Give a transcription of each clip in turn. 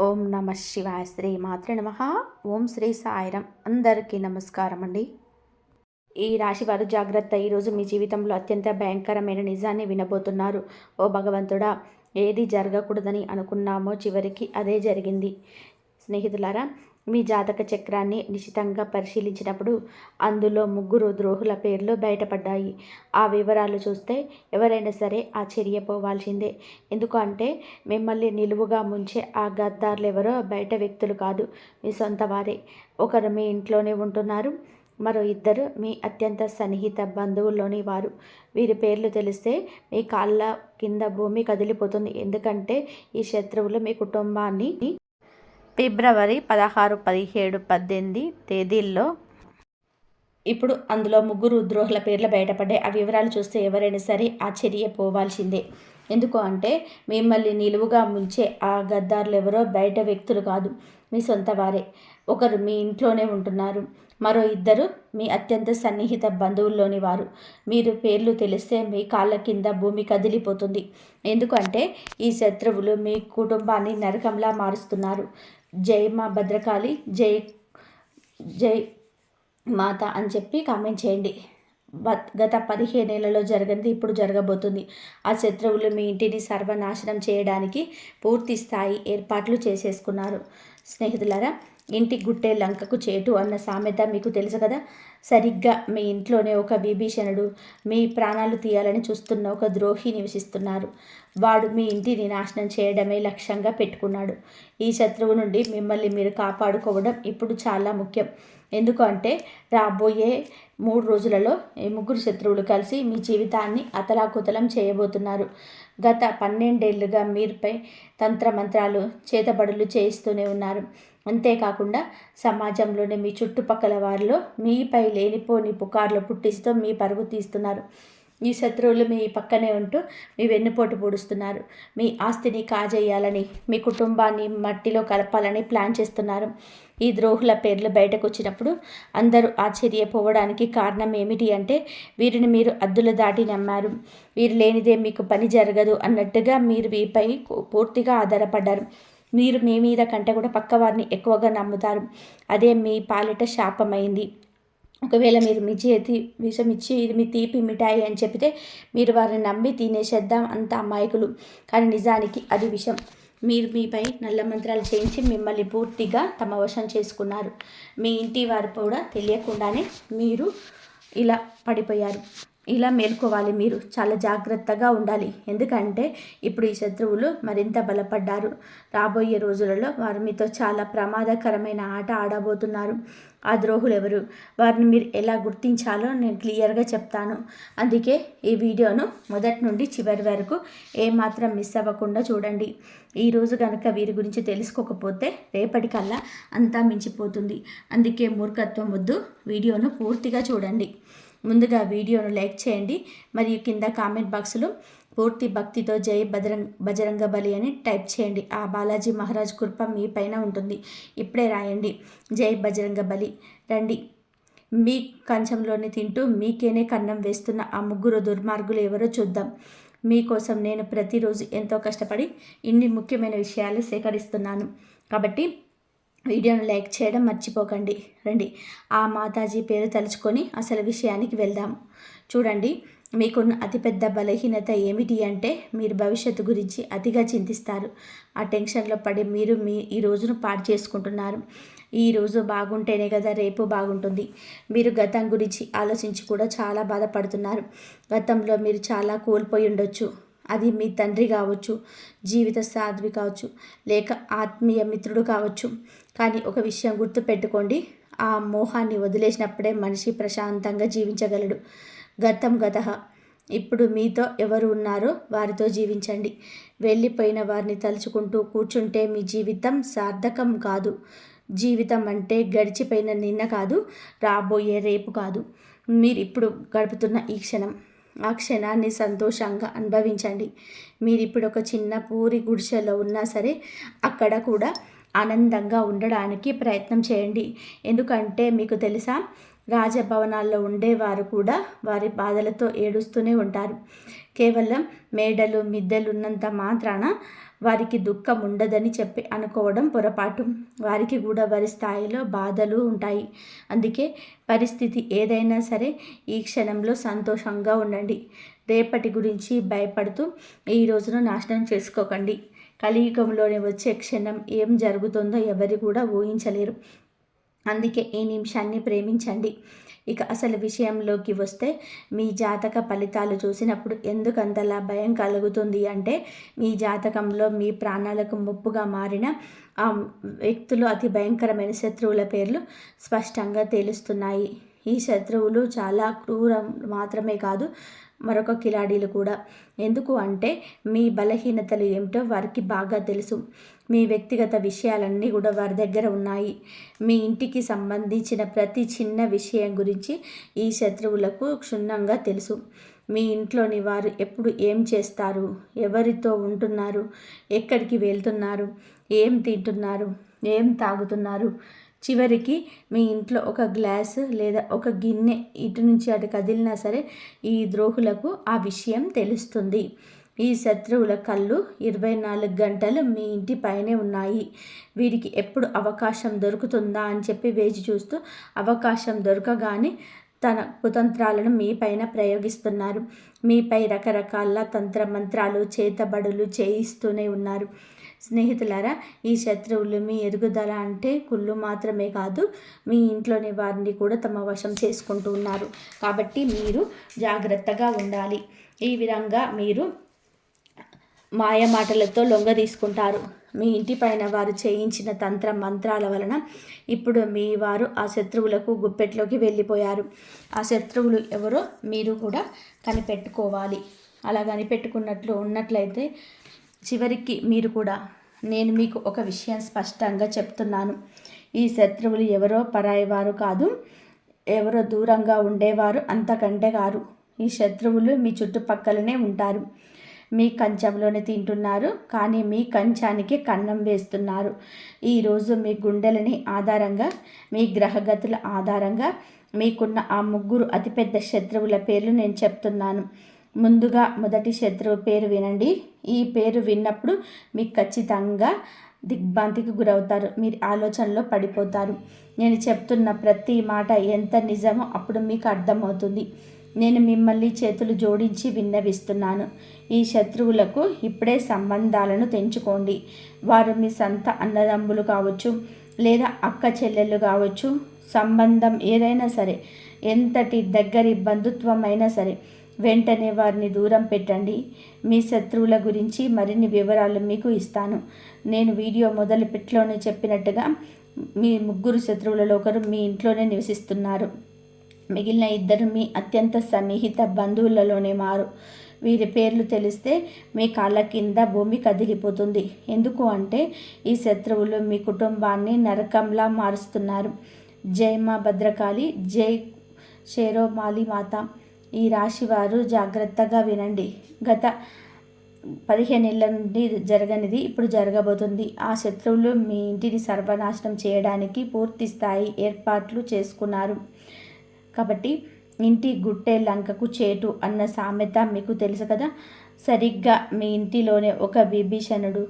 ఓం నమ శివాయ. శ్రీ మాత్రే నమ. ఓం శ్రీ సాయిరం. అందరికీ నమస్కారం అండి. ఈ రాశి వారు జాగ్రత్త. ఈరోజు మీ జీవితంలో అత్యంత భయంకరమైన నిజాన్ని వినబోతున్నారు. ఓ భగవంతుడా, ఏది జరగకూడదని అనుకున్నామో చివరికి అదే జరిగింది. స్నేహితులారా, మీ జాతక చక్రాన్ని నిశితంగా పరిశీలించినప్పుడు అందులో 3 ద్రోహుల పేర్లు బయటపడ్డాయి. ఆ వివరాలు చూస్తే ఎవరైనా సరే ఆశ్చర్యపోవాల్సిందే. ఎందుకంటే మిమ్మల్ని నిలువుగా ముంచే ఆ గద్దార్లెవరో బయట వ్యక్తులు కాదు, మీ సొంత వారే. ఒకరు మీ ఇంట్లోనే ఉంటున్నారు, మరో ఇద్దరు మీ అత్యంత సన్నిహిత బంధువుల్లోని వారు. వీరి పేర్లు తెలిస్తే మీ కాళ్ళ కింద భూమి కదిలిపోతుంది. ఎందుకంటే ఈ శత్రువులు మీ కుటుంబాన్ని ఫిబ్రవరి 16, 17, 18 తేదీల్లో ఇప్పుడు అందులో 3 ద్రోహుల పేర్లు బయటపడ్డాయి. ఆ వివరాలు చూస్తే ఎవరైనా సరే ఆశ్చర్యపోవాల్సిందే. ఎందుకు అంటే మిమ్మల్ని నిలువుగా ముంచే ఆ గద్దారులు ఎవరో బయట వ్యక్తులు కాదు, మీ సొంత వారే. ఒకరు మీ ఇంట్లోనే ఉంటున్నారు, మరో ఇద్దరు మీ అత్యంత సన్నిహిత బంధువుల్లోని వారు. మీరు పేర్లు తెలిస్తే మీ కాళ్ళ కింద భూమి కదిలిపోతుంది. ఎందుకంటే ఈ శత్రువులు మీ కుటుంబాన్ని నరకంలా మారుస్తున్నారు. జై మా భద్రకాళి, జై జై మాత అని చెప్పి కామెంట్ చేయండి. గత 15 ఏళ్లలో జరగనిది ఇప్పుడు జరగబోతుంది. ఆ శత్రువులు మీ ఇంటిని సర్వనాశనం చేయడానికి పూర్తి స్థాయి ఏర్పాట్లు చేసేసుకున్నారు. స్నేహితులారా, ఇంటి గుట్టే లంకకు చేటు అన్న సామెత మీకు తెలుసు కదా. సరిగ్గా మీ ఇంట్లోనే ఒక విభీషణుడు, మీ ప్రాణాలు తీయాలని చూస్తున్న ఒక ద్రోహి నివసిస్తున్నారు. వాడు మీ ఇంటిని నాశనం చేయడమే లక్ష్యంగా పెట్టుకున్నాడు. ఈ శత్రువు నుండి మిమ్మల్ని మీరు కాపాడుకోవడం ఇప్పుడు చాలా ముఖ్యం. ఎందుకంటే రాబోయే 3 రోజులలో ఈ 3 శత్రువులు కలిసి మీ జీవితాన్ని అతలాకుతలం చేయబోతున్నారు. గత 12 ఏళ్లుగా మీరుపై తంత్రమంత్రాలు, చేతబడులు చేయిస్తూనే ఉన్నారు. అంతేకాకుండా సమాజంలోని మీ చుట్టుపక్కల వారిలో మీపై లేనిపోని పుకార్లు పుట్టిస్తూ మీ పరుగు తీస్తున్నారు. ఈ శత్రువులు మీ పక్కనే ఉంటూ మీ వెన్నుపోటు పొడుస్తున్నారు. మీ ఆస్తిని కాజేయాలని, మీ కుటుంబాన్ని మట్టిలో కలపాలని ప్లాన్ చేస్తున్నారు. ఈ ద్రోహుల పేర్లు బయటకు వచ్చినప్పుడు అందరూ ఆశ్చర్యపోవడానికి కారణం ఏమిటి అంటే, వీరిని మీరు అద్దులు దాటి నమ్మారు. వీరు లేనిదే మీకు పని జరగదు అన్నట్టుగా మీరు వీరిపై పూర్తిగా ఆధారపడ్డారు. మీరు మీ మీద కంటే కూడా పక్కవారిని ఎక్కువగా నమ్ముతారు. అదే మీ పాలిట శాపమైంది. ఒకవేళ మీరు మీ చేతి విషం ఇచ్చి ఇది మీ తీపి మిఠాయి అని చెప్తే మీరు వారిని నమ్మి తినేసేద్దాం, అంత అమాయకులు. కానీ నిజానికి అది విషం. మీరు మీపై నల్ల మంత్రాలు చేయించి మిమ్మల్ని పూర్తిగా తమ వశం చేసుకున్నారు. మీ ఇంటి వారు కూడా తెలియకుండానే మీరు ఇలా పడిపోయారు. ఇలా మేల్కోవాలి. మీరు చాలా జాగ్రత్తగా ఉండాలి. ఎందుకంటే ఇప్పుడు ఈ శత్రువులు మరింత బలపడ్డారు. రాబోయే రోజులలో వారు మీతో చాలా ప్రమాదకరమైన ఆట ఆడబోతున్నారు. ఆ ద్రోహులు ఎవరు, వారిని మీరు ఎలా గుర్తించాలో నేను క్లియర్గా చెప్తాను. అందుకే ఈ వీడియోను మొదటి నుండి చివరి వరకు ఏమాత్రం మిస్ అవ్వకుండా చూడండి. ఈరోజు కనుక వీరి గురించి తెలుసుకోకపోతే రేపటికల్లా అంతా మించిపోతుంది. అందుకే మూర్ఖత్వం వద్దు, వీడియోను పూర్తిగా చూడండి. ముందుగా వీడియోను లైక్ చేయండి, మరియు కింద కామెంట్ బాక్స్లో పూర్తి భక్తితో జై బజరంగ బలి అని టైప్ చేయండి. ఆ బాలాజీ మహారాజ్ కృప మీ పైన ఉంటుంది. ఇప్పుడే రాయండి, జై బజరంగ బలి. రండి, మీ కంచంలోని తింటూ మీకేనే కన్నం వేస్తున్న ఆ 3 దుర్మార్గులు ఎవరో చూద్దాం. మీకోసం నేను ప్రతిరోజు ఎంతో కష్టపడి ఇన్ని ముఖ్యమైన విషయాలు సేకరిస్తున్నాను. కాబట్టి వీడియోను లైక్ చేయడం మర్చిపోకండి. రండి, ఆ మాతాజీ పేరు తలుచుకొని అసలు విషయానికి వెళ్దాం. చూడండి, మీకున్న అతిపెద్ద బలహీనత ఏమిటి అంటే మీరు భవిష్యత్తు గురించి అతిగా చింతిస్తారు. ఆ టెన్షన్లో పడి మీరు ఈ రోజును పాడు చేసుకుంటున్నారు. ఈ రోజు బాగుంటేనే కదా రేపు బాగుంటుంది. మీరు గతం గురించి ఆలోచించి కూడా చాలా బాధపడుతున్నారు. గతంలో మీరు చాలా కోల్పోయి ఉండొచ్చు. అది మీ తండ్రి కావచ్చు, జీవిత సాధ్వి కావచ్చు, లేక ఆత్మీయ మిత్రుడు కావచ్చు. కానీ ఒక విషయం గుర్తుపెట్టుకోండి, ఆ మోహాన్ని వదిలేసినప్పుడే మనిషి ప్రశాంతంగా జీవించగలడు. గతం గతః. ఇప్పుడు మీతో ఎవరు ఉన్నారో వారితో జీవించండి. వెళ్ళిపోయిన వారిని తలుచుకుంటూ కూర్చుంటే మీ జీవితం సార్థకం కాదు. జీవితం అంటే గడిచిపోయిన నిన్న కాదు, రాబోయే రేపు కాదు, మీరు ఇప్పుడు గడుపుతున్న ఈ క్షణం. ఆ క్షణాన్ని సంతోషంగా అనుభవించండి. మీరు ఇప్పుడు ఒక చిన్న పూరి గుడిసెలో ఉన్నా సరే అక్కడ కూడా ఆనందంగా ఉండడానికి ప్రయత్నం చేయండి. ఎందుకంటే మీకు తెలుసా, రాజభవనాల్లో ఉండేవారు కూడా వారి బాధలతో ఏడుస్తూనే ఉంటారు. కేవలం మేడలు మిద్దెలు ఉన్నంత మాత్రాన వారికి దుఃఖం ఉండదని చెప్పి అనుకోవడం పొరపాటు. వారికి కూడా వారి స్థాయిలో బాధలు ఉంటాయి. అందుకే పరిస్థితి ఏదైనా సరే ఈ క్షణంలో సంతోషంగా ఉండండి. రేపటి గురించి భయపడుతూ ఈ రోజును నాశనం చేసుకోకండి. కలియుగంలోనే వచ్చే క్షణం ఏం జరుగుతుందో ఎవరు కూడా ఊహించలేరు. అందుకే ఈ నిమిషాన్ని ప్రేమించండి. ఇక అసలు విషయంలోకి వస్తే మీ జాతక ఫలితాలు చూసినప్పుడు ఎందుకంతలా భయం కలుగుతుంది అంటే, మీ జాతకంలో మీ ప్రాణాలకు ముప్పుగా మారిన ఆ వ్యక్తులు అతి భయంకరమైన శత్రువుల పేర్లు స్పష్టంగా తెలుస్తున్నాయి. ఈ శత్రువులు చాలా క్రూరం మాత్రమే కాదు, మరొక కిలాడీలు కూడా. ఎందుకు అంటే మీ బలహీనతలు ఏమిటో వారికి బాగా తెలుసు. మీ వ్యక్తిగత విషయాలన్నీ కూడా వారి దగ్గర ఉన్నాయి. మీ ఇంటికి సంబంధించిన ప్రతి చిన్న విషయం గురించి ఈ శత్రువులకు క్షుణ్ణంగా తెలుసు. మీ ఇంట్లోని వారు ఎప్పుడు ఏం చేస్తారు, ఎవరితో ఉంటున్నారు, ఎక్కడికి వెళ్తున్నారు, ఏం తింటున్నారు, ఏం తాగుతున్నారు, చివరికి మీ ఇంట్లో ఒక గ్లాసు లేదా ఒక గిన్నె ఇటు నుంచి అటు కదిలినా సరే ఈ ద్రోహులకు ఆ విషయం తెలుస్తుంది. ఈ శత్రువుల కళ్ళు 24 గంటలు మీ ఇంటి పైనే ఉన్నాయి. వీరికి ఎప్పుడు అవకాశం దొరుకుతుందా అని చెప్పి వేచి చూస్తూ అవకాశం దొరకగానే తన కుతంత్రాలను మీ పైన ప్రయోగిస్తున్నారు. మీపై రకరకాల తంత్రమంత్రాలు చేతబడులు చేయిస్తూనే ఉన్నారు. స్నేహితులారా, ఈ శత్రువులు మీ ఎదుగుదల అంటే కుళ్ళు మాత్రమే కాదు, మీ ఇంట్లోని వారిని కూడా తమ వశం చేసుకుంటూ ఉన్నారు. కాబట్టి మీరు జాగ్రత్తగా ఉండాలి. ఈ విధంగా మీరు మాయమాటలతో లొంగ తీసుకుంటారు. మీ ఇంటి పైన వారు చేయించిన తంత్ర మంత్రాల వలన ఇప్పుడు మీ వారు ఆ శత్రువులకు గుప్పెట్లోకి వెళ్ళిపోయారు. ఆ శత్రువులు ఎవరో మీరు కూడా కనిపెట్టుకోవాలి. అలా కనిపెట్టుకున్నట్లు ఉన్నట్లయితే చివరికి మీరు కూడా, నేను మీకు ఒక విషయం స్పష్టంగా చెప్తున్నాను. ఈ శత్రువులు ఎవరో పరాయి వారు కాదు, ఎవరో దూరంగా ఉండేవారు అంతకంటే కారు. ఈ శత్రువులు మీ చుట్టుపక్కలనే ఉంటారు. మీ కంచంలోనే తింటున్నారు, కానీ మీ కంచానికి కన్నం వేస్తున్నారు. ఈరోజు మీ గుండెలని ఆధారంగా, మీ గ్రహగతుల ఆధారంగా మీకున్న ఆ 3 అతిపెద్ద శత్రువుల పేర్లు నేను చెప్తున్నాను. ముందుగా మొదటి శత్రువు పేరు వినండి. ఈ పేరు విన్నప్పుడు మీకు ఖచ్చితంగా దిగ్భ్రాంతికి గురవుతారు. మీరు ఆలోచనలో పడిపోతారు. నేను చెప్తున్న ప్రతి మాట ఎంత నిజమో అప్పుడు మీకు అర్థమవుతుంది. నేను మిమ్మల్ని చేతులు జోడించి విన్నవిస్తున్నాను. ఈ శత్రువులకు ఇప్పుడే సంబంధాలను తెంచుకోండి. వారు మీ సొంత అన్నదమ్ములు కావచ్చు, లేదా అక్క చెల్లెళ్ళు కావచ్చు. సంబంధం ఏదైనా సరే, ఎంతటి దగ్గరి బంధుత్వం అయినా సరే, వెంటనే వారిని దూరం పెట్టండి. మీ శత్రువుల గురించి మరిన్ని వివరాలు మీకు ఇస్తాను. నేను వీడియో మొదలుపెట్లోనే చెప్పినట్టుగా మీ 3 శత్రువులలో ఒకరు మీ ఇంట్లోనే నివసిస్తున్నారు. మిగిలిన 2 మీ అత్యంత సన్నిహిత బంధువులలోనే మారు. వీరి పేర్లు తెలిస్తే మీ కాళ్ళ కింద భూమి కదిలిపోతుంది. ఎందుకు అంటే ఈ శత్రువులు మీ కుటుంబాన్ని నరకంలా మారుస్తున్నారు. జై మా భద్రకాళి, జై షేరోమాలి మాత. ఈ రాశివారు జాగ్రత్తగా వినండి. గత 15 ఏళ్ళ నుండి జరగనిది ఇప్పుడు జరగబోతుంది. ఆ శత్రువులు మీ ఇంటిని సర్వనాశనం చేయడానికి పూర్తి స్థాయి ఏర్పాట్లు చేసుకున్నారు. కాబట్టి ఇంటి గుట్టే లంకకు చేటు అన్న సామెత మీకు తెలుసు కదా. సరిగ్గా మీ ఇంటిలోనే ఒక విభీషణుడు,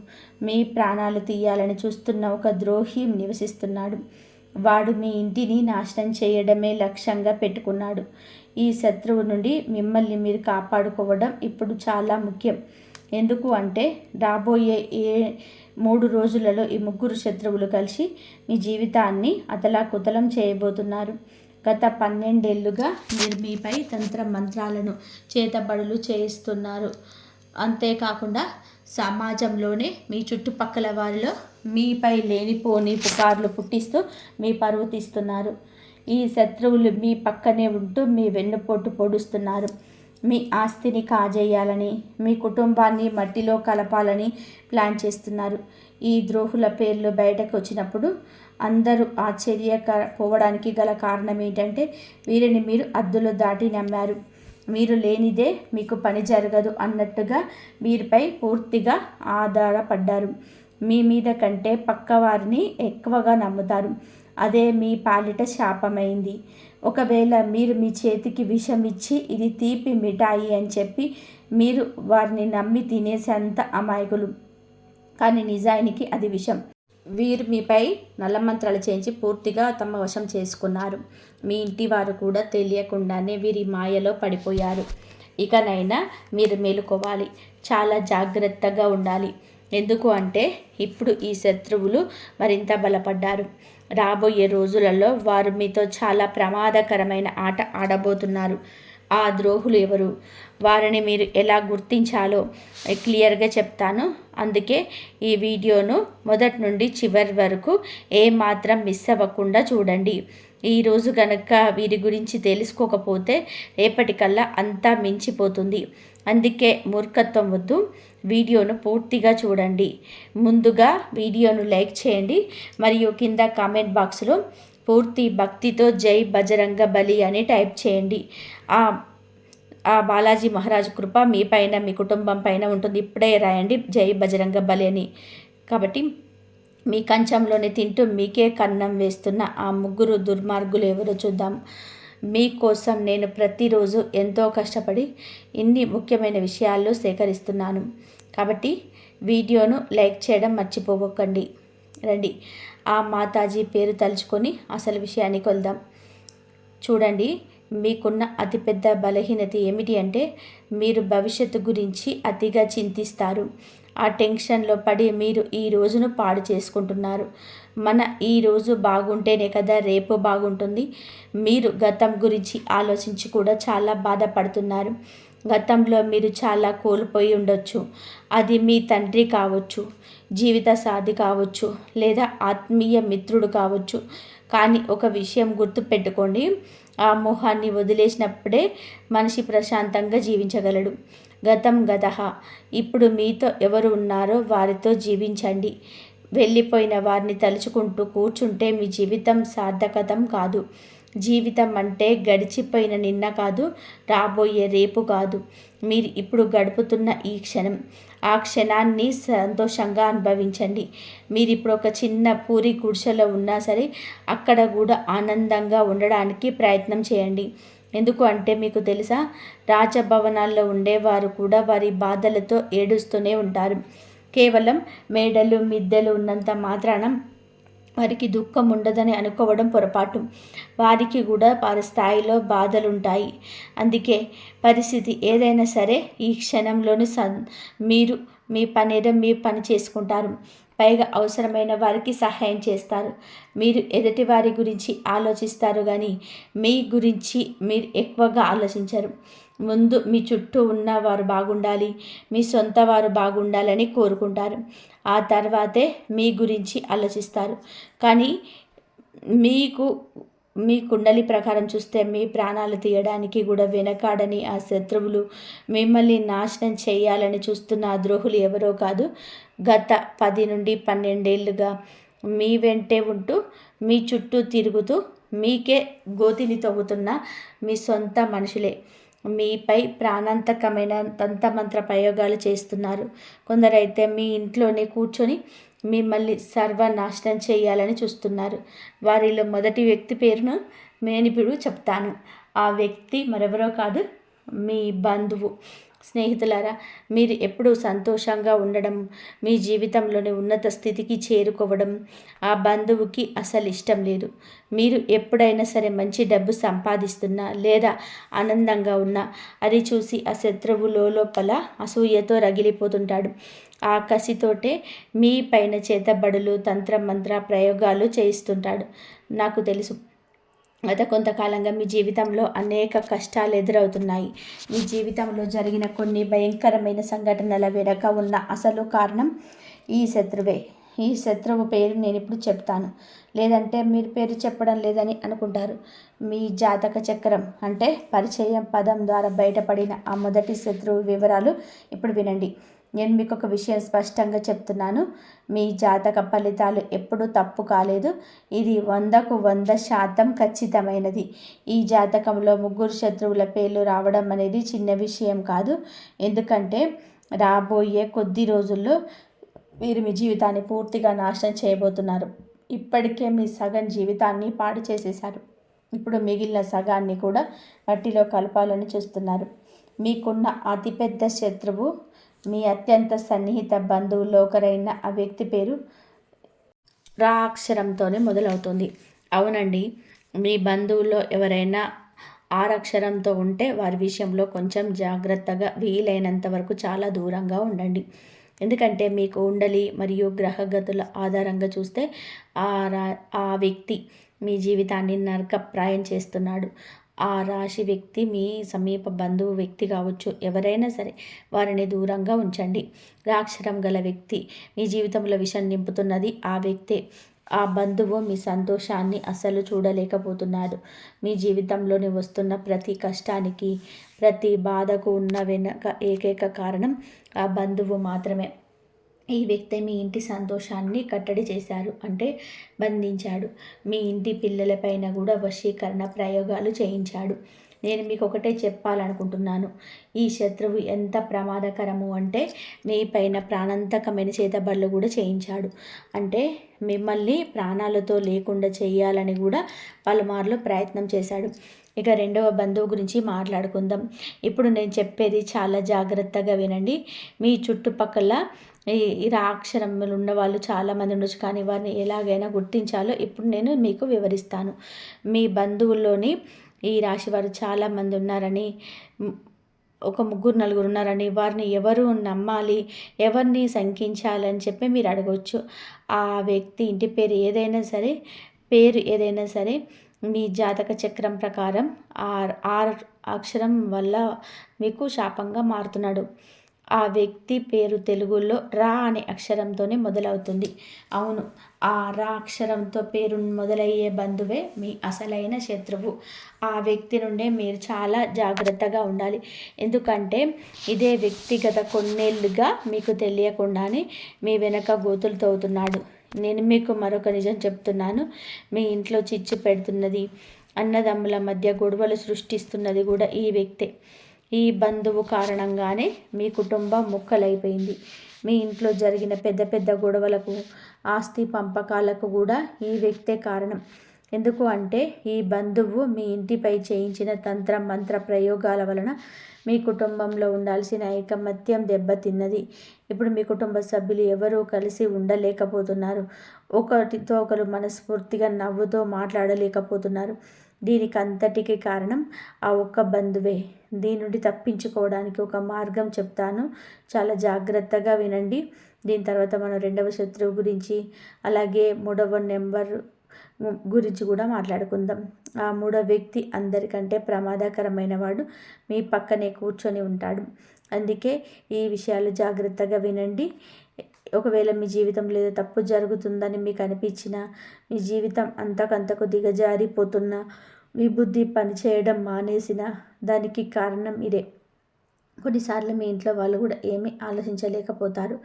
మీ ప్రాణాలు తీయాలని చూస్తున్న ఒక ద్రోహి నివసిస్తున్నాడు. వాడు మీ ఇంటిని నాశనం చేయడమే లక్ష్యంగా పెట్టుకున్నాడు. ఈ శత్రువు నుండి మిమ్మల్ని మీరు కాపాడుకోవడం ఇప్పుడు చాలా ముఖ్యం. ఎందుకు అంటే రాబోయే 3 రోజులలో ఈ 3 శత్రువులు కలిసి మీ జీవితాన్ని అతలాకుతలం చేయబోతున్నారు. గత 12 ఏళ్ళుగా మీరు మీపై తంత్ర మంత్రాలను చేతబడులు చేయిస్తున్నారు. అంతేకాకుండా సమాజంలోనే మీ చుట్టుపక్కల వారిలో మీపై లేనిపోని పుకార్లు పుట్టిస్తూ మీ పరువు తీస్తున్నారు. ఈ శత్రువులు మీ పక్కనే ఉంటూ మీ వెన్నుపోటు పొడుస్తున్నారు. మీ ఆస్తిని కాజేయాలని, మీ కుటుంబాన్ని మట్టిలో కలపాలని ప్లాన్ చేస్తున్నారు. ఈ ద్రోహుల పేర్లు బయటకు వచ్చినప్పుడు అందరూ ఆశ్చర్యపోవడానికి గల కారణం ఏంటంటే వీరిని మీరు అద్దులు దాటి నమ్మారు. మీరు లేనిదే మీకు పని జరగదు అన్నట్టుగా వీరిపై పూర్తిగా ఆధారపడ్డారు. మీ మీద కంటే పక్కవారిని ఎక్కువగా నమ్ముతారు. అదే మీ పాలిట శాపమైంది. ఒకవేళ మీరు మీ చేతికి విషం ఇచ్చి ఇది తీపి మిఠాయి అని చెప్పి మీరు వారిని నమ్మి తినేసేంత అమాయకులు. కానీ నిజానికి అది విషం. వీరు మీపై నల్లమంత్రాలు చేయించి పూర్తిగా తమ వశం చేసుకున్నారు. మీ ఇంటి వారు కూడా తెలియకుండానే వీరి మాయలో పడిపోయారు. ఇకనైనా మీరు మేలుకోవాలి, చాలా జాగ్రత్తగా ఉండాలి. ఎందుకు అంటే ఇప్పుడు ఈ శత్రువులు మరింత బలపడ్డారు. రాబోయే రోజులలో వారు మీతో చాలా ప్రమాదకరమైన ఆట ఆడబోతున్నారు. ఆ ద్రోహులు ఎవరు, వారిని మీరు ఎలా గుర్తించాలో క్లియర్గా చెప్తాను. అందుకే ఈ వీడియోను మొదటి నుండి చివరి వరకు ఏమాత్రం మిస్ అవ్వకుండా చూడండి. ఈరోజు కనుక వీరి గురించి తెలుసుకోకపోతే రేపటికల్లా అంతా మించిపోతుంది. అందుకే మూర్ఖత్వం వద్దు, వీడియోను పూర్తిగా చూడండి. ముందుగా వీడియోను లైక్ చేయండి మరియు కింద కామెంట్ బాక్స్లో పూర్తి భక్తితో జై బజరంగ బలి అని టైప్ చేయండి. ఆ బాలాజీ మహారాజు కృప మీ పైన, మీ కుటుంబం పైన ఉంటుంది. ఇప్పుడే రాయండి జై బజరంగ బలి అని. కాబట్టి మీ కంచంలోనే తింటూ మీకే కన్నం వేస్తున్న ఆ ముగ్గురు దుర్మార్గులు ఎవరో చూద్దాం. మీకోసం నేను ప్రతిరోజు ఎంతో కష్టపడి ఇన్ని ముఖ్యమైన విషయాలు సేకరిస్తున్నాను. కాబట్టి వీడియోను లైక్ చేయడం మర్చిపోకండి. రండి ఆ మాతాజీ పేరు తలుచుకొని అసలు విషయానికి వెళ్దాం. చూడండి, మీకున్న అతిపెద్ద బలహీనత ఏమిటి అంటే మీరు భవిష్యత్తు గురించి అతిగా చింతిస్తారు. ఆ టెన్షన్లో పడి మీరు ఈ రోజును పాడు చేసుకుంటున్నారు. మన ఈ రోజు బాగుంటేనే కదా రేపు బాగుంటుంది. మీరు గతం గురించి ఆలోచించి కూడా చాలా బాధపడుతున్నారు. గతంలో మీరు చాలా కోల్పోయి ఉండొచ్చు. అది మీ తండ్రి కావచ్చు, జీవిత సాథి కావచ్చు, లేదా ఆత్మీయ మిత్రుడు కావచ్చు. కానీ ఒక విషయం గుర్తుపెట్టుకోండి, ఆ మోహాన్ని వదిలేసినప్పుడే మనిషి ప్రశాంతంగా జీవించగలడు. గతం గతః. ఇప్పుడు మీతో ఎవరు ఉన్నారో వారితో జీవించండి. వెళ్ళిపోయిన వారిని తలుచుకుంటూ కూర్చుంటే మీ జీవితం సార్థకతం కాదు. జీవితం అంటే గడిచిపోయిన నిన్న కాదు, రాబోయే రేపు కాదు, మీరు ఇప్పుడు గడుపుతున్న ఈ క్షణం. ఆ క్షణాన్ని సంతోషంగా అనుభవించండి. మీరు ఇప్పుడు ఒక చిన్న పూరి గుడిసెలో ఉన్నా సరే అక్కడ కూడా ఆనందంగా ఉండడానికి ప్రయత్నం చేయండి. ఎందుకు అంటే మీకు తెలుసా, రాజభవనాల్లో ఉండేవారు కూడా వారి బాధలతో ఏడుస్తూనే ఉంటారు. కేవలం మేడలు మిద్దెలు ఉన్నంత మాత్రాన వారికి దుఃఖం ఉండదని అనుకోవడం పొరపాటు. వారికి కూడా వారి స్థాయిలో బాధలుంటాయి. అందుకే పరిస్థితి ఏదైనా సరే ఈ క్షణంలోని మీరు మీ పనేదో మీ పని చేసుకుంటారు. పైగా అవసరమైన వారికి సహాయం చేస్తారు. మీరు ఎదుటి వారి గురించి ఆలోచిస్తారు కానీ మీ గురించి మీరు ఎక్కువగా ఆలోచించరు. ముందు మీ చుట్టూ ఉన్న వారు బాగుండాలి, మీ సొంత వారు బాగుండాలని కోరుకుంటారు. ఆ తర్వాతే మీ గురించి ఆలోచిస్తారు. కానీ మీ కుండలి ప్రకారం చూస్తే మీ ప్రాణాలు తీయడానికి కూడా వెనకాడని ఆ శత్రువులు, మిమ్మల్ని నాశనం చేయాలని చూస్తున్న ఆ ద్రోహులు ఎవరో కాదు, గత 10 నుండి 12 ఏళ్ళుగా మీ వెంటే ఉంటూ మీ చుట్టూ తిరుగుతూ మీకే గోతిని తవ్వుతున్న మీ సొంత మనుషులే. మీపై ప్రాణాంతకమైన తంత్రమంత్ర ప్రయోగాలు చేస్తున్నారు. కొందరైతే మీ ఇంట్లోనే కూర్చొని మిమ్మల్ని సర్వనాశనం చేయాలని చూస్తున్నారు. వారిలో మొదటి వ్యక్తి పేరును నేను ఇప్పుడు చెప్తాను. ఆ వ్యక్తి మరెవరో కాదు, మీ బంధువు. స్నేహితులారా, మీరు ఎప్పుడూ సంతోషంగా ఉండడం, మీ జీవితంలోని ఉన్నత స్థితికి చేరుకోవడం ఆ బంధువుకి అసలు ఇష్టం లేదు. మీరు ఎప్పుడైనా సరే మంచి డబ్బు సంపాదిస్తున్నా లేదా ఆనందంగా ఉన్నా అది చూసి ఆ శత్రువు లోపల అసూయతో రగిలిపోతుంటాడు. ఆ కసితోటే మీ పైన చేతబడులు, తంత్రమంత్ర ప్రయోగాలు చేయిస్తుంటాడు. నాకు తెలుసు, గత కొంతకాలంగా మీ జీవితంలో అనేక కష్టాలు ఎదురవుతున్నాయి. మీ జీవితంలో జరిగిన కొన్ని భయంకరమైన సంఘటనల వెనుక ఉన్న అసలు కారణం ఈ శత్రువే. ఈ శత్రువు పేరు నేను ఇప్పుడు చెప్తాను, లేదంటే మీరు పేరు చెప్పడం లేదని అనుకుంటారు. మీ జాతక చక్రం అంటే పరిచయం పదం ద్వారా బయటపడిన ఆ మొదటి శత్రువు వివరాలు ఇప్పుడు వినండి. నేను మీకు ఒక విషయం స్పష్టంగా చెప్తున్నాను, మీ జాతక ఫలితాలు ఎప్పుడూ తప్పు కాలేదు. ఇది 100కు 100% ఖచ్చితమైనది. ఈ జాతకంలో ముగ్గురు శత్రువుల పేర్లు రావడం అనేది చిన్న విషయం కాదు. ఎందుకంటే రాబోయే కొద్ది రోజుల్లో మీరు మీ జీవితాన్ని పూర్తిగా నాశనం చేయబోతున్నారు. ఇప్పటికే మీ సగం జీవితాన్ని పాడు చేసేశారు. ఇప్పుడు మిగిలిన సగాన్ని కూడా మట్టిలో కలపాలని చూస్తున్నారు. మీకున్న అతిపెద్ద శత్రువు మీ అత్యంత సన్నిహిత బంధువుల్లో ఒకరైన ఆ వ్యక్తి పేరు రా అక్షరంతోనే మొదలవుతుంది. అవునండి, మీ బంధువుల్లో ఎవరైనా ఆరక్షరంతో ఉంటే వారి విషయంలో కొంచెం జాగ్రత్తగా, వీలైనంత వరకు చాలా దూరంగా ఉండండి. ఎందుకంటే మీ కుండలి మరియు గ్రహగతుల ఆధారంగా చూస్తే ఆ రా ఆ వ్యక్తి మీ జీవితాన్ని నరకప్రాయం చేస్తున్నాడు. ఆ రాశి వ్యక్తి మీ సమీప బంధువు వ్యక్తి కావచ్చు, ఎవరైనా సరే వారిని దూరంగా ఉంచండి. రాక్షరం గల వ్యక్తి మీ జీవితంలో విషం నింపుతున్నది ఆ వ్యక్తే. ఆ బంధువు మీ సంతోషాన్ని అస్సలు చూడలేకపోతున్నాడు. మీ జీవితంలోని వస్తున్న ప్రతి కష్టానికి, ప్రతి బాధకు ఉన్న వెనక ఏకైక కారణం ఆ బంధువు మాత్రమే. ఈ వ్యక్తి మీ ఇంటి సంతోషాన్ని కట్టడి చేశారు, అంటే బంధించాడు. మీ ఇంటి పిల్లలపైన కూడా వశీకరణ ప్రయోగాలు చేయించాడు. నేను మీకు ఒకటే చెప్పాలనుకుంటున్నాను. ఈ శత్రువు ఎంత ప్రమాదకరము అంటే మీ పైన ప్రాణాంతకమైన చేతబడులు కూడా చేయించాడు. అంటే మిమ్మల్ని ప్రాణాలతో లేకుండా చేయాలని కూడా పలుమార్లు ప్రయత్నం చేశాడు. ఇక రెండవ బంధువు గురించి మాట్లాడుకుందాం. ఇప్పుడు నేను చెప్పేది చాలా జాగ్రత్తగా వినండి. మీ చుట్టుపక్కల ఈ రాక్షరములు ఉన్న వాళ్ళు చాలామంది ఉండొచ్చు, కానీ వారిని ఎలాగైనా గుర్తించాలో ఇప్పుడు నేను మీకు వివరిస్తాను. మీ బంధువుల్లోని ఈ రాశి వారు చాలామంది ఉన్నారని, ఒక ముగ్గురు నలుగురు ఉన్నారని, వారిని ఎవరు నమ్మాలి, ఎవరిని శంకించాలని చెప్పి మీరు అడగవచ్చు. ఆ వ్యక్తి ఇంటి పేరు ఏదైనా సరే మీ జాతక చక్రం ప్రకారం ఆర్ అక్షరం వల్ల మీకు శాపంగా మారుతున్నాడు. ఆ వ్యక్తి పేరు తెలుగులో రా అనే అక్షరంతోనే మొదలవుతుంది. అవును, ఆ రా అక్షరంతో పేరు మొదలయ్యే బంధువే మీ అసలైన శత్రువు. ఆ వ్యక్తి నుండే మీరు చాలా జాగ్రత్తగా ఉండాలి. ఎందుకంటే ఇదే వ్యక్తి గత కొన్నేళ్ళుగా మీకు తెలియకుండానే మీ వెనక గోతులు తవ్వుతున్నాడు. నేను మీకు మరొక నిజం చెప్తున్నాను. మీ ఇంట్లో చిచ్చు పెడుతున్నది, అన్నదమ్ముల మధ్య గొడవలు సృష్టిస్తున్నది కూడా ఈ వ్యక్తే. ఈ బంధువు కారణంగానే మీ కుటుంబం ముక్కలైపోయింది. మీ ఇంట్లో జరిగిన పెద్ద పెద్ద గొడవలకు, ఆస్తి పంపకాలకు కూడా ఈ వ్యక్తే కారణం. ఎందుకు అంటే ఈ బంధువు మీ ఇంటిపై చేయించిన తంత్ర మంత్ర ప్రయోగాల వలన మీ కుటుంబంలో ఉండాల్సిన ఐకమత్యం దెబ్బతిన్నది. ఇప్పుడు మీ కుటుంబ సభ్యులు ఎవరూ కలిసి ఉండలేకపోతున్నారు. ఒకటితో ఒకరు మనస్ఫూర్తిగా నవ్వుతో మాట్లాడలేకపోతున్నారు. దీనికి అంతటికి కారణం ఆ ఒక్క బంధువే. దీని నుండి తప్పించుకోవడానికి ఒక మార్గం చెప్తాను, చాలా జాగ్రత్తగా వినండి. దీని తర్వాత మనం రెండవ శత్రువు గురించి, అలాగే మూడవ నెంబర్ గురించి కూడా మాట్లాడుకుందాం. ఆ మూడవ వ్యక్తి అందరికంటే ప్రమాదకరమైన వాడు మీ పక్కనే కూర్చొని ఉంటాడు. అందుకే ఈ విషయాలు జాగ్రత్తగా వినండి. ఒకవేళ మీ జీవితంలో ఏదో తప్పు జరుగుతుందని మీకు అనిపించినా, మీ జీవితం అంతకంతకు దిగజారిపోతున్నా, మీ బుద్ధి పనిచేయడం మానేసిన, దానికి కారణం ఇదే. కొన్నిసార్లు మీ ఇంట్లో వాళ్ళు కూడా ఏమీ ఆలోచించలేకపోతారు.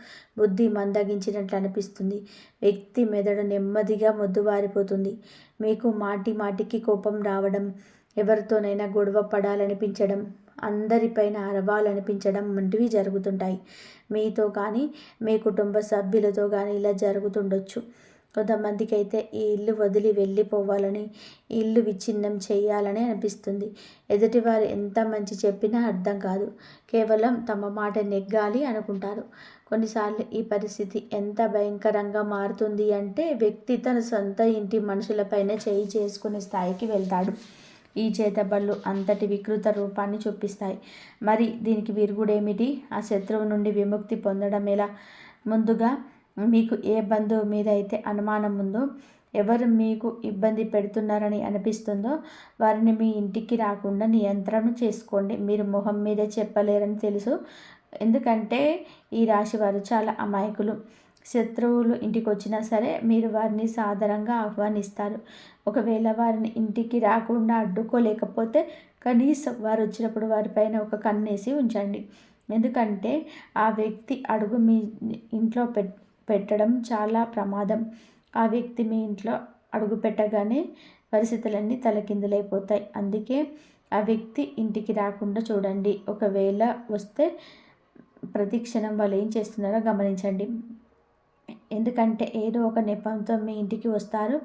బుద్ధి మందగించినట్లు అనిపిస్తుంది. వ్యక్తి మెదడు నెమ్మదిగా మొద్దుబారిపోతుంది. మీకు మాటి మాటికి కోపం రావడం, ఎవరితోనైనా గొడవ పడాలనిపించడం, అందరిపైన అరవాలనిపించడం వంటివి జరుగుతుంటాయి. మీతో కానీ, మీ కుటుంబ సభ్యులతో కానీ ఇలా జరుగుతుండొచ్చు. కొంతమందికి అయితే ఈ ఇల్లు వదిలి వెళ్ళిపోవాలని, ఈ ఇల్లు విచ్ఛిన్నం చేయాలని అనిపిస్తుంది. ఎదుటివారు ఎంత మంచి చెప్పినా అర్థం కాదు. కేవలం తమ మాట నెగ్గాలి అనుకుంటారు. కొన్నిసార్లు ఈ పరిస్థితి ఎంత భయంకరంగా మారుతుంది అంటే వ్యక్తి తన సొంత ఇంటి మనుషులపైన చేయి చేసుకునే స్థాయికి వెళ్తాడు. ఈ చేతబళ్ళు అంతటి వికృత రూపాన్ని చూపిస్తాయి. మరి దీనికి విరుగుడేమిటి? ఆ శత్రువు నుండి విముక్తి పొందడం ఎలా? ముందుగా మీకు ఏ బంధువు మీద అయితే అనుమానం ఉందో, ఎవరు మీకు ఇబ్బంది పెడుతున్నారని అనిపిస్తుందో వారిని మీ ఇంటికి రాకుండా నియంత్రణ చేసుకోండి. మీరు మొహం మీద చెప్పలేరని తెలుసు, ఎందుకంటే ఈ రాశి వారు చాలా అమాయకులు. శత్రువులు ఇంటికి వచ్చినా సరే మీరు వారిని సాదరంగా ఆహ్వానిస్తారు. ఒకవేళ వారిని ఇంటికి రాకుండా అడ్డుకోలేకపోతే కనీసం వారు వచ్చినప్పుడు వారిపైన ఒక కన్నేసి ఉంచండి. ఎందుకంటే ఆ వ్యక్తి అడుగు మీ ఇంట్లో పెట్టడం చాలా ప్రమాదం. ఆ వ్యక్తి మీ ఇంట్లో అడుగు పెట్టగానే పరిస్థితులన్నీ తలకిందులైపోతాయి. అందుకే ఆ వ్యక్తి ఇంటికి రాకుండా చూడండి. ఒకవేళ వస్తే ప్రతి క్షణం వాళ్ళు ఏం చేస్తున్నారో గమనించండి. ఎందుకంటే ఏదో ఒక నెపంతో మీ ఇంటికి వస్తారు.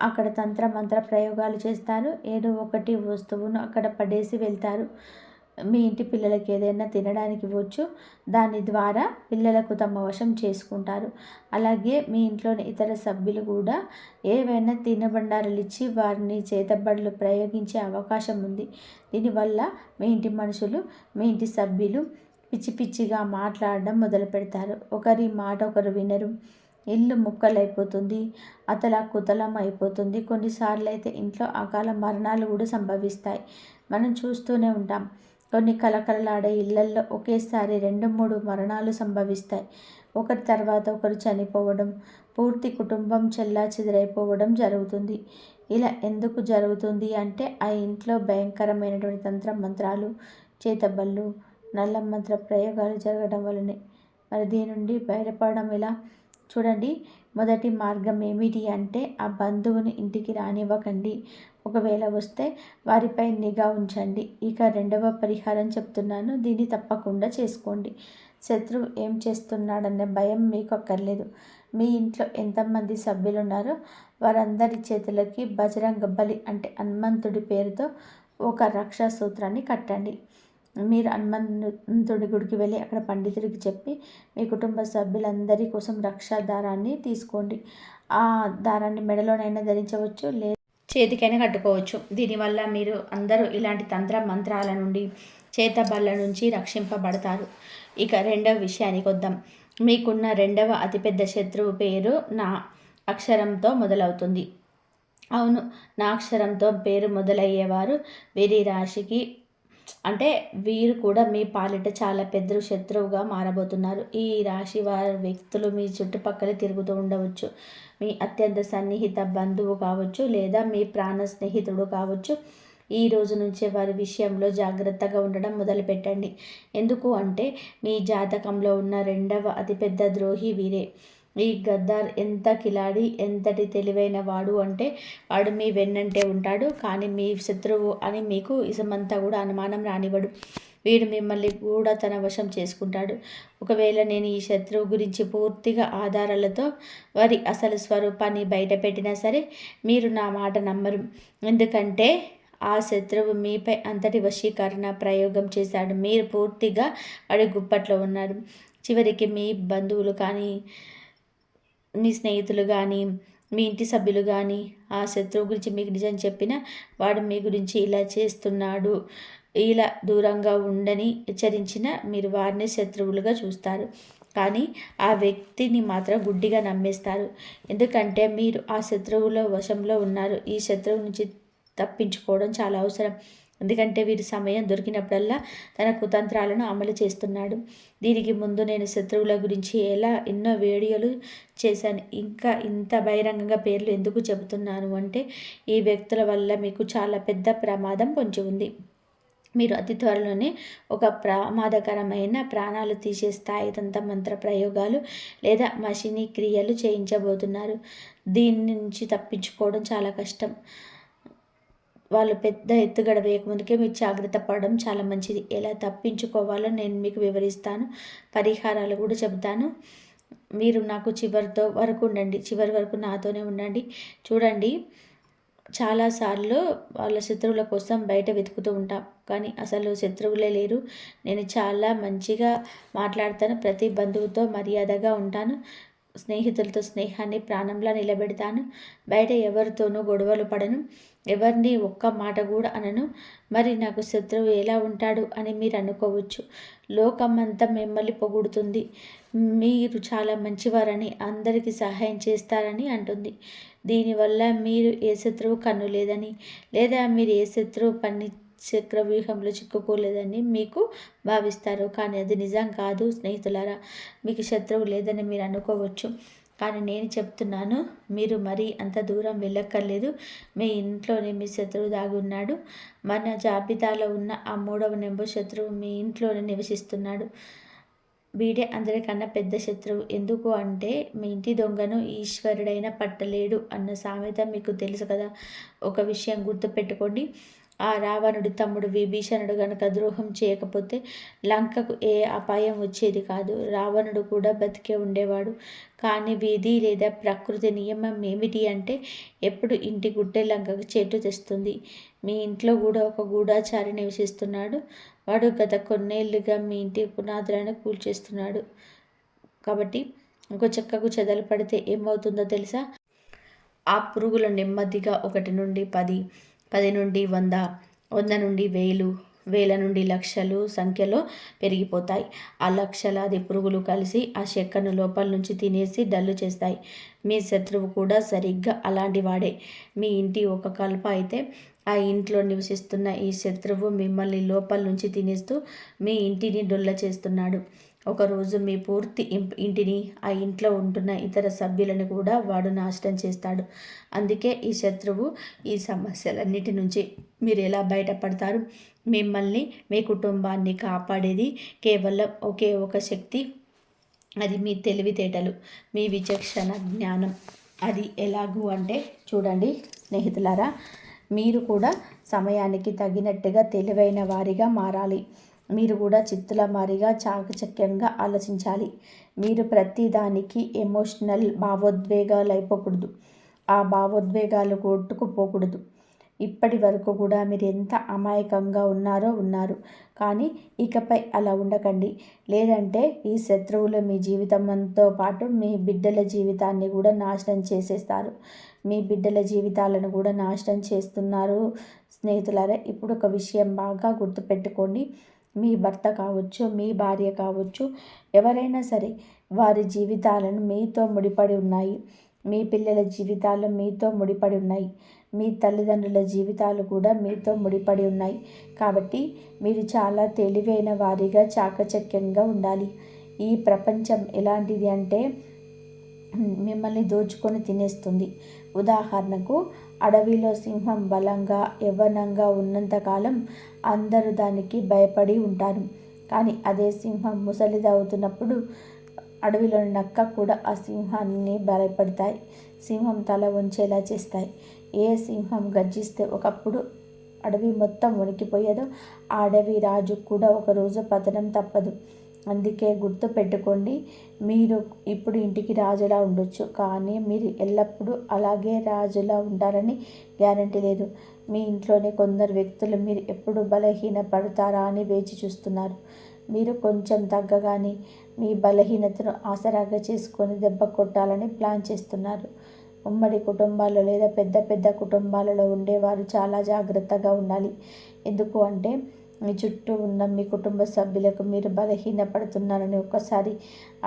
అక్కడ తంత్ర మంత్ర ప్రయోగాలు చేస్తారు. ఏదో ఒకటి వస్తువును అక్కడ పడేసి వెళ్తారు. మీ ఇంటి పిల్లలకి ఏదైనా తినడానికి ఇవ్వచ్చు. దాని ద్వారా పిల్లలకు తమ వశం చేసుకుంటారు. అలాగే మీ ఇంట్లోని ఇతర సభ్యులు కూడా ఏవైనా తినబండారాలు ఇచ్చి వారిని చేతబడులు ప్రయోగించే అవకాశం ఉంది. దీనివల్ల మీ ఇంటి మనుషులు, మీ ఇంటి సభ్యులు పిచ్చి పిచ్చిగా మాట్లాడడం మొదలు పెడతారు. ఒకరి మాట ఒకరు వినరు. ఇల్లు ముక్కలైపోతుంది, అతలాకుతలం అయిపోతుంది. కొన్నిసార్లు అయితే ఇంట్లో అకాల మరణాలు కూడా సంభవిస్తాయి. మనం చూస్తూనే ఉంటాం. కొన్ని కలకలలాడే ఇళ్లల్లో ఒకేసారి 2-3 మరణాలు సంభవిస్తాయి. ఒకరి తర్వాత ఒకరు చనిపోవడం, పూర్తి కుటుంబం చెల్లాచెదరైపోవడం జరుగుతుంది. ఇలా ఎందుకు జరుగుతుంది అంటే ఆ ఇంట్లో భయంకరమైనటువంటి తంత్ర మంత్రాలు, చేతబళ్ళు, నల్ల మంత్ర ప్రయోగాలు జరగడం వల్లనే. మరి దీని నుండి బయటపడడం ఎలా? చూడండి, మొదటి మార్గం ఏమిటి అంటే ఆ బంధువుని ఇంటికి రానివ్వకండి. ఒకవేళ వస్తే వారిపై నిఘా ఉంచండి. ఇక రెండవ పరిహారం చెప్తున్నాను, దీన్ని తప్పకుండా చేసుకోండి. శత్రువు ఏం చేస్తున్నాడనే భయం మీకు అక్కర్లేదు. మీ ఇంట్లో ఎంతమంది సభ్యులు ఉన్నారో వారందరి చేతులకి బజరంగ బలి అంటే హనుమంతుడి పేరుతో ఒక రక్షా సూత్రాన్ని కట్టండి. మీరు హనుమంతుడి గుడికి వెళ్ళి అక్కడ పండితుడికి చెప్పి మీ కుటుంబ సభ్యులందరి కోసం రక్షా దారాన్ని తీసుకోండి. ఆ దారాన్ని మెడలోనైనా ధరించవచ్చు, లేదా చేతికైనా కట్టుకోవచ్చు. దీనివల్ల మీరు అందరూ ఇలాంటి తంత్ర మంత్రాల నుండి, చేతబళ్ళ నుంచి రక్షింపబడతారు. ఇక రెండవ విషయానికి వద్దాం. మీకున్న రెండవ అతిపెద్ద శత్రువు పేరు నా అక్షరంతో మొదలవుతుంది. అవును, నా అక్షరంతో పేరు మొదలయ్యేవారు వీరి రాశికి అంటే వీరు కూడా మీ పాలిట చాలా పెద్ద శత్రువుగా మారబోతున్నారు. ఈ రాశి వారి వ్యక్తులు మీ చుట్టుపక్కల తిరుగుతూ ఉండవచ్చు. మీ అత్యంత సన్నిహిత బంధువు కావచ్చు, లేదా మీ ప్రాణ స్నేహితుడు కావచ్చు. ఈ రోజు నుంచే వారి విషయంలో జాగ్రత్తగా ఉండడం మొదలుపెట్టండి. ఎందుకు అంటే మీ జాతకంలో ఉన్న రెండవ అతిపెద్ద ద్రోహి వీరే. ఈ గద్దార్ ఎంత కిలాడి, ఎంతటి తెలివైన వాడు అంటే వాడు మీ వెన్నంటే ఉంటాడు, కానీ మీ శత్రువు అని మీకు ఇసమంతా కూడా అనుమానం రానివ్వడు. వీడు మిమ్మల్ని కూడా తన వశం చేసుకుంటాడు. ఒకవేళ నేను ఈ శత్రువు గురించి పూర్తిగా ఆధారాలతో వారి అసలు స్వరూపాన్ని బయట పెట్టినా సరే మీరు నా మాట నమ్మరు. ఎందుకంటే ఆ శత్రువు మీపై అంతటి వశీకరణ ప్రయోగం చేశాడు. మీరు పూర్తిగా వాడి గుప్పట్లో ఉన్నారు. చివరికి మీ బంధువులు కానీ, మీ స్నేహితులు కానీ, మీ ఇంటి సభ్యులు కానీ ఆ శత్రువు గురించి మీకు నిజం చెప్పినా వాడు మీ గురించి ఇలా చేస్తున్నాడు, ఇలా దూరంగా ఉండని హెచ్చరించిన మీరు వారిని శత్రువులుగా చూస్తారు. కానీ ఆ వ్యక్తిని మాత్రం గుడ్డిగా నమ్మేస్తారు. ఎందుకంటే మీరు ఆ శత్రువుల వశంలో ఉన్నారు. ఈ శత్రువు నుంచి తప్పించుకోవడం చాలా అవసరం. ఎందుకంటే వీరి సమయం దొరికినప్పుడల్లా తన కుతంత్రాలను అమలు చేస్తున్నాడు. దీనికి ముందు నేను శత్రువుల గురించి ఎన్నో వీడియోలు చేశాను. ఇంకా ఇంత బహిరంగంగా పేర్లు ఎందుకు చెబుతున్నాను అంటే ఈ వ్యక్తుల వల్ల మీకు చాలా పెద్ద ప్రమాదం పొంచి ఉంది. మీరు అతి త్వరలోనే ఒక ప్రమాదకరమైన ప్రాణాలు తీసే స్థాయి మంత్ర ప్రయోగాలు లేదా మషినీ క్రియలు చేయించబోతున్నారు. దీని నుంచి తప్పించుకోవడం చాలా కష్టం. వాళ్ళు పెద్ద ఎత్తుగడ వేయకముందుకే మీరు జాగ్రత్త పడడం చాలా మంచిది. ఎలా తప్పించుకోవాలో నేను మీకు వివరిస్తాను, పరిహారాలు కూడా చెబుతాను. మీరు నాకు చివరి వరకు నాతోనే ఉండండి. చూడండి, చాలాసార్లు వాళ్ళ శత్రువుల కోసం బయట వెతుకుతూ ఉంటాం, కానీ అసలు శత్రువులే లేరు. నేను చాలా మంచిగా మాట్లాడతాను, ప్రతి బంధువుతో మర్యాదగా ఉంటాను, స్నేహితులతో స్నేహాన్ని ప్రాణంలా నిలబెడతాను, బయట ఎవరితోనూ గొడవలు పడను, ఎవరిని ఒక్క మాట కూడా అనను. మరి నాకు శత్రువు ఎలా ఉంటాడు అని మీరు అనుకోవచ్చు. లోకమంతా మిమ్మల్ని పొగుడుతుంది, మీరు చాలా మంచివారని, అందరికీ సహాయం చేస్తారని అంటుంది. దీనివల్ల మీరు ఏ శత్రువు కన్ను లేదని, లేదా మీరు ఏ శత్రువు చక్రవ్యూహంలో చిక్కుకోలేదని మీకు భావిస్తారు. కానీ అది నిజం కాదు స్నేహితులారా. మీకు శత్రువు లేదని మీరు అనుకోవచ్చు, కానీ నేను చెప్తున్నాను, మీరు మరీ అంత దూరం వెళ్ళక్కర్లేదు. మీ ఇంట్లోనే మీ శత్రువు దాగి ఉన్నాడు. మన జాబితాలో ఉన్న ఆ 3వ నెంబర్ శత్రువు మీ ఇంట్లోనే నివసిస్తున్నాడు. వీడే అందరికన్నా పెద్ద శత్రువు. ఎందుకు అంటే మీ ఇంటి దొంగను ఈశ్వరుడైనా పట్టలేడు అన్న సామెత మీకు తెలుసు కదా. ఒక విషయం గుర్తుపెట్టుకోండి, ఆ రావణుడి తమ్ముడు విభీషణుడు గనుక ద్రోహం చేయకపోతే లంకకు ఏ అపాయం వచ్చేది కాదు. రావణుడు కూడా బతికే ఉండేవాడు. కానీ విధి లేదా ప్రకృతి నియమం ఏమిటి అంటే ఎప్పుడు ఇంటి గుట్టే లంకకు చెట్టు తెస్తుంది. మీ ఇంట్లో కూడా ఒక గూఢాచారి నివసిస్తున్నాడు. వాడు గత కొన్నేళ్లుగా మీ ఇంటి పునాదులను కూల్చేస్తున్నాడు. కాబట్టి ఒక చెక్కకు చెదలు పడితే ఏమవుతుందో తెలుసా? ఆ పురుగులు నెమ్మదిగా 1 నుండి 10, 10 నుండి 100, 100 నుండి 1000, 1000 నుండి లక్షలు సంఖ్యలో పెరిగిపోతాయి. ఆ లక్షలాది పురుగులు కలిసి ఆ చెక్కను లోపల నుంచి తినేసి డల్లు చేస్తాయి. మీ శత్రువు కూడా సరిగ్గా అలాంటి వాడే. మీ ఇంటి ఒక కలప అయితే ఆ ఇంట్లో నివసిస్తున్న ఈ శత్రువు మిమ్మల్ని లోపల నుంచి తినేస్తూ మీ ఇంటిని డొల్ల చేస్తున్నాడు. ఒకరోజు మీ పూర్తి ఇంటిని, ఆ ఇంట్లో ఉంటున్న ఇతర సభ్యులను కూడా వాడు నాశనం చేస్తాడు. అందుకే ఈ శత్రువు, ఈ సమస్యలన్నిటి నుంచి మీరు ఎలా బయటపడతారు? మిమ్మల్ని, మీ కుటుంబాన్ని కాపాడేది కేవలం ఒకే ఒక శక్తి. అది మీ తెలివితేటలు, మీ విచక్షణ జ్ఞానం. అది ఎలాగూ అంటే చూడండి స్నేహితులారా, మీరు కూడా సమయానికి తగినట్టుగా తెలివైన వారిగా మారాలి. మీరు కూడా చిత్తుల మారిగా చాకచక్యంగా ఆలోచించాలి. మీరు ప్రతిదానికి ఎమోషనల్ భావోద్వేగాలు అయిపోకూడదు. ఆ భావోద్వేగాలు కొట్టుకుపోకూడదు. ఇప్పటి వరకు కూడా మీరు ఎంత అమాయకంగా ఉన్నారు. కానీ ఇకపై అలా ఉండకండి. లేదంటే ఈ శత్రువులు మీ జీవితంతో పాటు మీ బిడ్డల జీవితాన్ని కూడా నాశనం చేసేస్తారు. మీ బిడ్డల జీవితాలను కూడా నాశనం చేస్తున్నారు. స్నేహితులారా, ఇప్పుడు ఒక విషయం బాగా గుర్తుపెట్టుకోండి. మీ భర్త కావచ్చు, మీ భార్య కావచ్చు, ఎవరైనా సరే వారి జీవితాలను మీతో ముడిపడి ఉన్నాయి. మీ పిల్లల జీవితాలు మీతో ముడిపడి ఉన్నాయి. మీ తల్లిదండ్రుల జీవితాలు కూడా మీతో ముడిపడి ఉన్నాయి. కాబట్టి మీరు చాలా తెలివైన వారిగా చాకచక్యంగా ఉండాలి. ఈ ప్రపంచం ఎలాంటిది అంటే మిమ్మల్ని దోచుకొని తినేస్తుంది. ఉదాహరణకు, అడవిలో సింహం బలంగా యవ్వనంగా ఉన్నంతకాలం అందరూ దానికి భయపడి ఉంటారు. కానీ అదే సింహం ముసలిదవుతున్నప్పుడు అడవిలోని నక్క కూడా ఆ సింహాన్ని భయపడతాయి. సింహం తల వంచేలా చేస్తాయి. ఏ సింహం గర్జిస్తే ఒకప్పుడు అడవి మొత్తం వణికిపోయేదో ఆ అడవి రాజు కూడా ఒకరోజు పతనం తప్పదు. అందుకే గుర్తు పెట్టుకోండి, మీరు ఇప్పుడు ఇంటికి రాజులా ఉండొచ్చు, కానీ మీరు ఎల్లప్పుడూ అలాగే రాజులా ఉంటారని గ్యారంటీ లేదు. మీ ఇంట్లోనే కొందరు వ్యక్తులు మీరు ఎప్పుడు బలహీనపడతారా అని వేచి చూస్తున్నారు. మీరు కొంచెం తగ్గగానే మీ బలహీనతను ఆసరాగా చేసుకొని దెబ్బ కొట్టాలని ప్లాన్ చేస్తున్నారు. ఉమ్మడి కుటుంబాల్లో లేదా పెద్ద పెద్ద కుటుంబాలలో ఉండేవారు చాలా జాగ్రత్తగా ఉండాలి. ఎందుకు అంటే మీ చుట్టూ ఉన్న మీ కుటుంబ సభ్యులకు మీరు బలహీనపడుతున్నారని ఒక్కసారి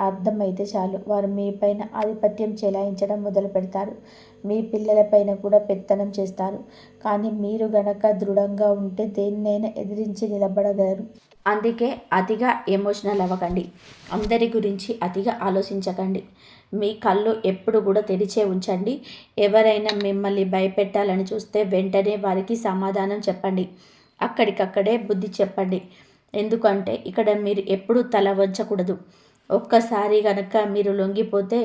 అర్థమైతే చాలు, వారు మీ పైన ఆధిపత్యం చెలాయించడం మొదలు పెడతారు. మీ పిల్లలపైన కూడా పెత్తనం చేస్తారు. కానీ మీరు గనక దృఢంగా ఉంటే దేన్నైనా ఎదిరించి నిలబడగలరు. అందుకే అతిగా ఎమోషనల్ అవ్వకండి. అందరి గురించి అతిగా ఆలోచించకండి. మీ కళ్ళు ఎప్పుడు కూడా తెరిచే ఉంచండి. ఎవరైనా మిమ్మల్ని భయపెట్టాలని చూస్తే వెంటనే వారికి సమాధానం చెప్పండి. అక్కడికక్కడే బుద్ధి చెప్పండి. ఎందుకంటే ఇక్కడ మీరు ఎప్పుడూ తల వంచకూడదు. ఒక్కసారి కనుక మీరు లొంగిపోతే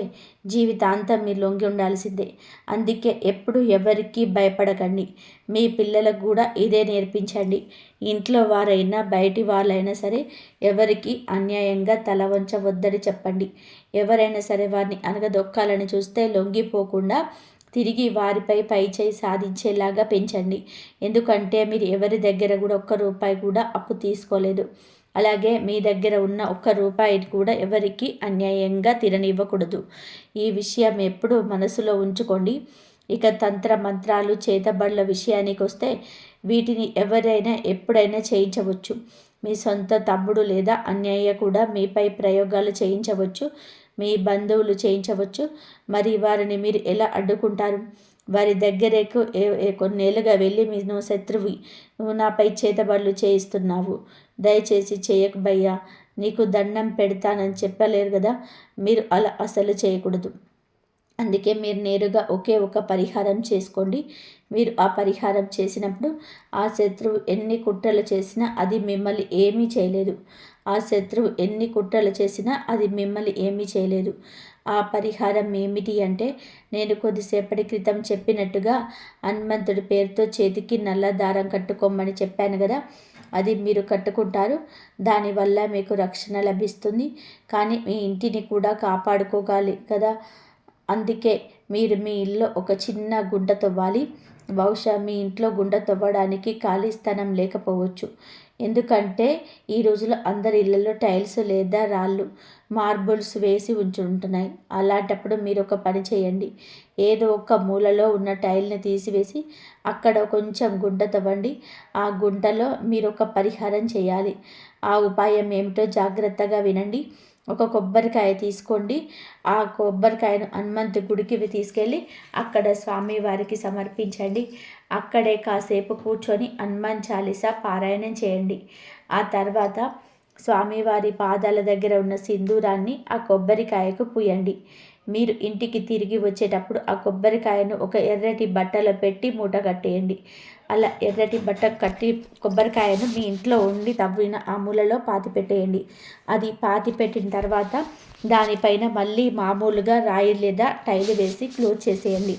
జీవితాంతం మీరు లొంగి ఉండాల్సిందే. అందుకే ఎప్పుడు ఎవరికి భయపడకండి. మీ పిల్లలకు కూడా ఇదే నేర్పించండి. ఇంట్లో వారైనా బయటి వాళ్ళైనా సరే ఎవరికి అన్యాయంగా తల వంచవద్దని చెప్పండి. ఎవరైనా సరే వారిని అనగదొక్కాలని చూస్తే లొంగిపోకుండా తిరిగి వారిపై పైచేయి సాధించేలాగా పెంచండి. ఎందుకంటే మీరు ఎవరి దగ్గర కూడా ₹1 కూడా అప్పు తీసుకోలేదు. అలాగే మీ దగ్గర ఉన్న ₹1 కూడా ఎవరికి అన్యాయంగా తిరనివ్వకూడదు. ఈ విషయం ఎప్పుడూ మనసులో ఉంచుకోండి. ఇక తంత్ర మంత్రాలు, చేతబడుల విషయానికి వస్తే వీటిని ఎవరైనా ఎప్పుడైనా చేయించవచ్చు. మీ సొంత తమ్ముడు లేదా అన్నయ్య కూడా మీపై ప్రయోగాలు చేయించవచ్చు. మీ బంధువులు చేయించవచ్చు. మరి వారిని మీరు ఎలా అడ్డుకుంటారు? వారి దగ్గరకు కొన్నేళ్ళుగా వెళ్ళి నువ్వు శత్రువి, నువ్వు నాపై చేతబడులు చేయిస్తున్నావు, దయచేసి చేయకు భయ్యా, నీకు దండం పెడతానని చెప్పలేరు కదా. మీరు అలా అసలు చేయకూడదు. అందుకే మీరు నేరుగా ఒకే ఒక పరిహారం చేసుకోండి. మీరు ఆ పరిహారం చేసినప్పుడు ఆ శత్రువు ఎన్ని కుట్రలు చేసినా అది మిమ్మల్ని ఏమీ చేయలేదు. ఆ శత్రువు ఎన్ని కుట్రలు చేసినా అది మిమ్మల్ని ఏమీ చేయలేదు. ఆ పరిహారం ఏమిటి అంటే, నేను కొద్దిసేపటి క్రితం చెప్పినట్టుగా హనుమంతుడి పేరుతో చేతికి నల్ల దారం కట్టుకోమని చెప్పాను కదా, అది మీరు కట్టుకుంటారు. దానివల్ల మీకు రక్షణ లభిస్తుంది. కానీ మీ ఇంటిని కూడా కాపాడుకోగాలి కదా, అందుకే మీరు మీ ఇల్లు ఒక చిన్న గుంట తవ్వాలి. బహుశా మీ ఇంట్లో గుంట తవ్వడానికి ఖాళీ స్థలం లేకపోవచ్చు. ఎందుకంటే ఈ రోజుల్లో అందరి ఇళ్లలో టైల్స్ లేదా రాళ్ళు, మార్బుల్స్ వేసి ఉంటున్నాయి. అలాంటప్పుడు మీరు ఒక పని చేయండి. ఏదో ఒక మూలలో ఉన్న టైల్ని తీసివేసి అక్కడ కొంచెం గుంట తవ్వండి. ఆ గుంటలో మీరు ఒక పరిహారం చేయాలి. ఆ ఉపాయం ఏమిటో జాగ్రత్తగా వినండి. ఒక కొబ్బరికాయ తీసుకోండి. ఆ కొబ్బరికాయను హనుమంతు గుడికి తీసుకెళ్ళి అక్కడ స్వామివారికి సమర్పించండి. అక్కడే కాసేపు కూర్చొని హనుమాన్ చాలీసా పారాయణం చేయండి. ఆ తర్వాత స్వామివారి పాదాల దగ్గర ఉన్న సింధూరాన్ని ఆ కొబ్బరికాయకు పూయండి. మీరు ఇంటికి తిరిగి వచ్చేటప్పుడు ఆ కొబ్బరికాయను ఒక ఎర్రటి బట్టలో పెట్టి మూట కట్టేయండి. అలా ఎర్రటి బట్ట కట్టి కొబ్బరికాయను మీ ఇంట్లో ఉండి తవ్విన ఆ మూలలో పాతి పెట్టేయండి. అది పాతి పెట్టిన తర్వాత దానిపైన మళ్ళీ మామూలుగా రాయి లేదా టైలు వేసి క్లోజ్ చేసేయండి.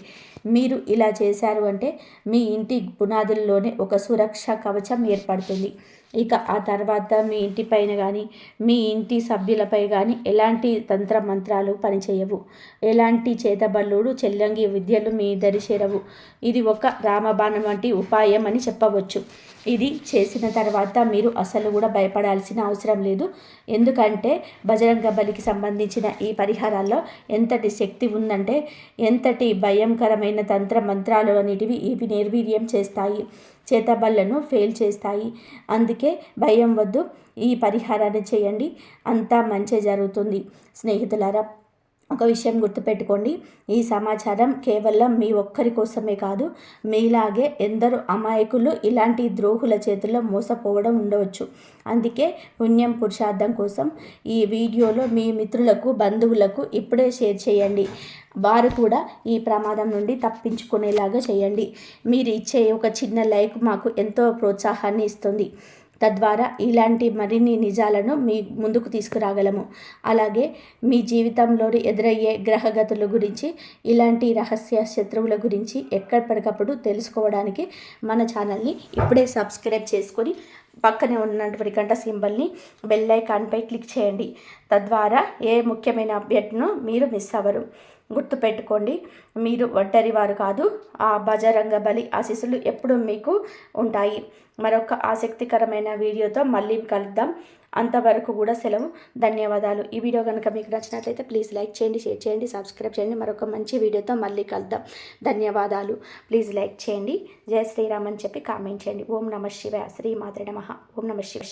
మీరు ఇలా చేశారు అంటే మీ ఇంటి పునాదుల్లోనే ఒక సురక్ష కవచం ఏర్పడుతుంది. ఇక ఆ తర్వాత మీ ఇంటి పైన కానీ మీ ఇంటి సభ్యులపై కానీ ఎలాంటి తంత్ర మంత్రాలు పనిచేయవు. ఎలాంటి చేతబల్లుడు చెల్లంగి విద్యలు మీ దరి చేరవు. ఇది ఒక రామబాణం వంటి ఉపాయం అని చెప్పవచ్చు. ఇది చేసిన తర్వాత మీరు అసలు కూడా భయపడాల్సిన అవసరం లేదు. ఎందుకంటే బజరంగ బలికి సంబంధించిన ఈ పరిహారాల్లో ఎంతటి శక్తి ఉందంటే, ఎంతటి భయంకరమైన తంత్ర మంత్రాలు అనేటివి ఇవి నిర్వీర్యం చేస్తాయి, చేతబళ్లను ఫెయిల్ చేస్తాయి. అందుకే భయం వద్దు, ఈ పరిహారాన్ని చేయండి, అంతా మంచి జరుగుతుంది. స్నేహితులారా, ఒక విషయం గుర్తుపెట్టుకోండి. ఈ సమాచారం కేవలం మీ ఒక్కరి కోసమే కాదు, మీలాగే ఎందరో అమాయకులు ఇలాంటి ద్రోహుల చేతుల్లో మోసపోవడం ఉండవచ్చు. అందుకే పుణ్యం పురుషార్థం కోసం ఈ వీడియోలో మీ మిత్రులకు, బంధువులకు ఇప్పుడే షేర్ చేయండి. వారు కూడా ఈ ప్రమాదం నుండి తప్పించుకునేలాగా చేయండి. మీరు ఇచ్చే ఒక చిన్న లైక్ మాకు ఎంతో ప్రోత్సాహాన్ని ఇస్తుంది. తద్వారా ఇలాంటి మరిన్ని నిజాలను మీ ముందుకు తీసుకురాగలము. అలాగే మీ జీవితంలోని ఎదురయ్యే గ్రహగతుల గురించి, ఇలాంటి రహస్య శత్రువుల గురించి ఎక్కడికప్పుడు తెలుసుకోవడానికి మన ఛానల్ని ఇప్పుడే సబ్స్క్రైబ్ చేసుకొని పక్కనే ఉన్నటువంటి గంట సింబల్ని బెల్ ఐకాన్పై క్లిక్ చేయండి. తద్వారా ఏ ముఖ్యమైన అప్డేట్ను మీరు మిస్ అవ్వరు. గుర్తుపెట్టుకోండి, మీరు ఒంటరి వారు కాదు. ఆ బజరంగ బలి ఆశీస్సులు ఎప్పుడూ మీకు ఉంటాయి. మరొక ఆసక్తికరమైన వీడియోతో మళ్ళీ కలుద్దాం. అంతవరకు కూడా సెలవు. ధన్యవాదాలు. ఈ వీడియో కనుక మీకు నచ్చినట్లయితే ప్లీజ్ లైక్ చేయండి, షేర్ చేయండి, సబ్స్క్రైబ్ చేయండి. మరొక మంచి వీడియోతో మళ్ళీ కలుద్దాం. ధన్యవాదాలు. ప్లీజ్ లైక్ చేయండి, జై శ్రీరామ్ అని చెప్పి కామెంట్ చేయండి. ఓం నమః శివాయ. శ్రీమాత్రే నమః. ఓం నమః శివాయ.